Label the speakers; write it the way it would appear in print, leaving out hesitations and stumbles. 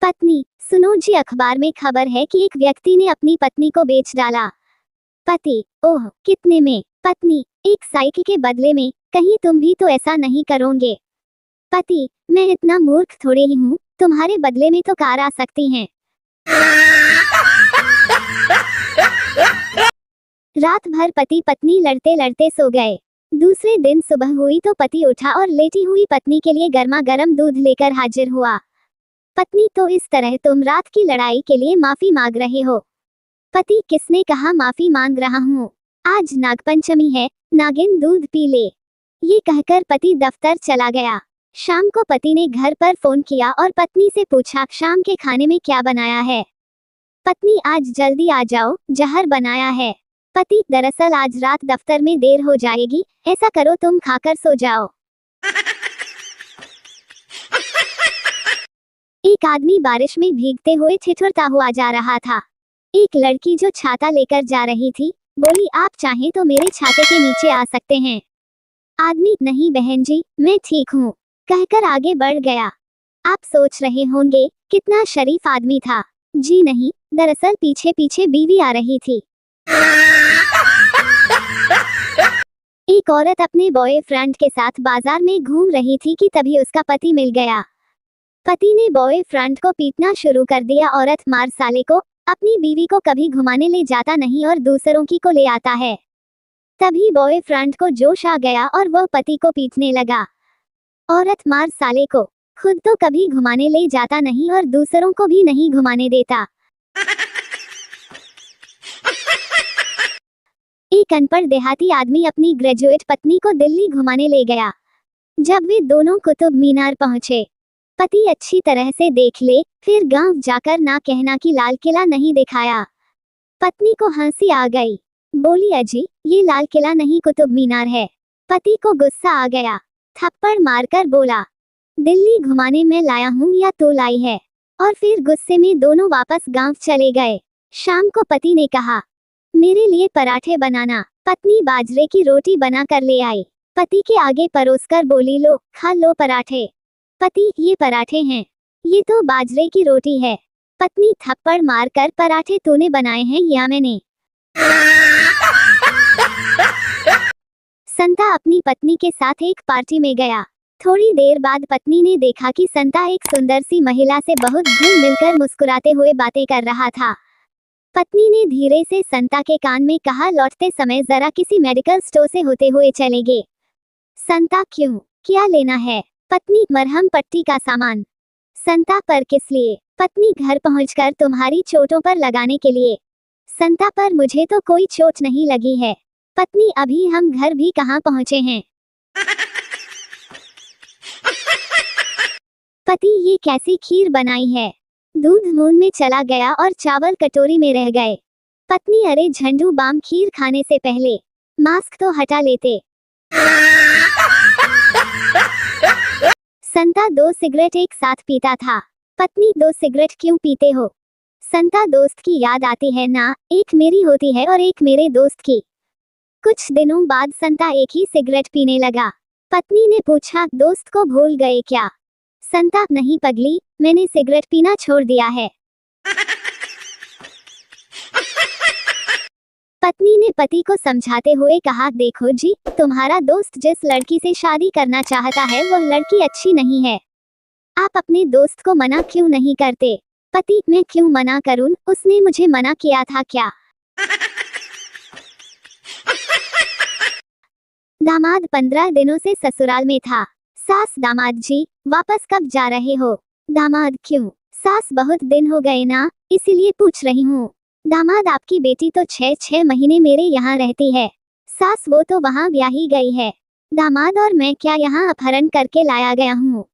Speaker 1: पत्नी, सुनो जी, अखबार में खबर है कि एक व्यक्ति ने अपनी पत्नी को बेच डाला। पति, ओह कितने में? पत्नी, एक साइकिल के बदले में। कहीं तुम भी तो ऐसा नहीं करोगे? पति, मैं इतना मूर्ख थोड़े ही हूँ, तुम्हारे बदले में तो कार आ सकती हैं। रात भर पति पत्नी लड़ते लड़ते सो गए। दूसरे दिन सुबह हुई तो पति उठा और लेटी हुई पत्नी के लिए गर्मा गर्म दूध लेकर हाजिर हुआ। पत्नी, तो इस तरह तुम रात की लड़ाई के लिए माफी मांग रहे हो? पति, किसने कहा माफी मांग रहा हूँ? आज नागपंचमी है, नागिन दूध पी ले। ये कहकर पति दफ्तर चला गया। शाम को पति ने घर पर फोन किया और पत्नी से पूछा, शाम के खाने में क्या बनाया है? पत्नी, आज जल्दी आ जाओ, जहर बनाया है। पति, दरअसल आज रात दफ्तर में देर हो जाएगी, ऐसा करो तुम खाकर सो जाओ। एक आदमी बारिश में भीगते हुए ठिठुरता हुआ जा रहा था। एक लड़की जो छाता लेकर जा रही थी, बोली, आप चाहें तो मेरे छाते के नीचे आ सकते हैं। आदमी, नहीं बहन जी, मैं ठीक हूँ, कहकर आगे बढ़ गया। आप सोच रहे होंगे कितना शरीफ आदमी था। जी नहीं, दरअसल पीछे पीछे बीवी आ रही थी। एक औरत अपने बॉयफ्रेंड के साथ बाजार में घूम रही थी कि तभी उसका पति मिल गया। पति ने बॉयफ्रेंड को पीटना शुरू कर दिया। औरत, मार साले को, अपनी बीवी को कभी घुमाने ले जाता नहीं और दूसरों की को ले आता है। तभी बॉयफ्रेंड को जोश आ गया और वह पति को पीटने लगा। औरत, मार साले को, खुद तो कभी घुमाने ले जाता नहीं और दूसरों को भी नहीं घुमाने देता। एक अनपढ़ देहाती आदमी अपनी ग्रेजुएट पत्नी को दिल्ली घुमाने ले गया। जब वे दोनों कुतुब मीनार पहुंचे, पति, अच्छी तरह से देख ले, फिर गांव जाकर ना कहना कि लाल किला नहीं दिखाया। पत्नी को हंसी आ गई, बोली, अजी ये लाल किला नहीं कुतुब मीनार है। पति को गुस्सा आ गया, थप्पड़ मारकर बोला, दिल्ली घुमाने मैं लाया हूँ या तू लाई है? और फिर गुस्से में दोनों वापस गांव चले गए। शाम को पति ने कहा, मेरे लिए पराठे बनाना। पत्नी बाजरे की रोटी बना कर ले आई। पति के आगे परोसकर बोली, लो खा लो पराठे। पति, ये पराठे हैं, ये तो बाजरे की रोटी है। पत्नी थप्पड़ मारकर, पराठे तूने बनाए हैं या मैंने? संता अपनी पत्नी के साथ एक पार्टी में गया। थोड़ी देर बाद पत्नी ने देखा कि संता एक सुंदर सी महिला से बहुत घुल मिलकर मुस्कुराते हुए बातें कर रहा था। पत्नी ने धीरे से संता के कान में कहा, लौटते समय जरा किसी मेडिकल स्टोर से होते हुए चलेंगे। संता, क्यों, क्या लेना है? पत्नी, मरहम पट्टी का सामान। संता, पर किस लिए? पत्नी, घर पहुंचकर तुम्हारी चोटों पर लगाने के लिए। संता, पर मुझे तो कोई चोट नहीं लगी है। पत्नी, अभी हम घर भी कहाँ पहुंचे हैं। पति, ये कैसी खीर बनाई है? दूध मून में चला गया और चावल कटोरी में रह गए। पत्नी, अरे झंडू बाम, खीर खाने से पहले मास्क तो हटा लेते। संता 2 सिगरेट एक साथ पीता था। पत्नी, 2 सिगरेट क्यों पीते हो? संता, दोस्त की याद आती है ना, एक मेरी होती है और एक मेरे दोस्त की। कुछ दिनों बाद संता एक ही सिगरेट पीने लगा। पत्नी ने पूछा, दोस्त को भूल गए क्या? संता, नहीं पगली, मैंने सिगरेट पीना छोड़ दिया है। पत्नी ने पति को समझाते हुए कहा, देखो जी, तुम्हारा दोस्त जिस लड़की से शादी करना चाहता है वह लड़की अच्छी नहीं है। आप अपने दोस्त को मना क्यों नहीं करते? पति, मैं क्यों मना करूं, उसने मुझे मना किया था क्या? दामाद 15 दिनों से ससुराल में था। सास, दामाद जी वापस कब जा रहे हो? दामाद, क्यों? सास, बहुत दिन हो गए ना, इसीलिए पूछ रही हूँ। दामाद, आपकी बेटी तो 6 महीने मेरे यहाँ रहती है। सास, वो तो वहाँ ब्याही गई है। दामाद, और मैं क्या यहाँ अपहरण करके लाया गया हूँ?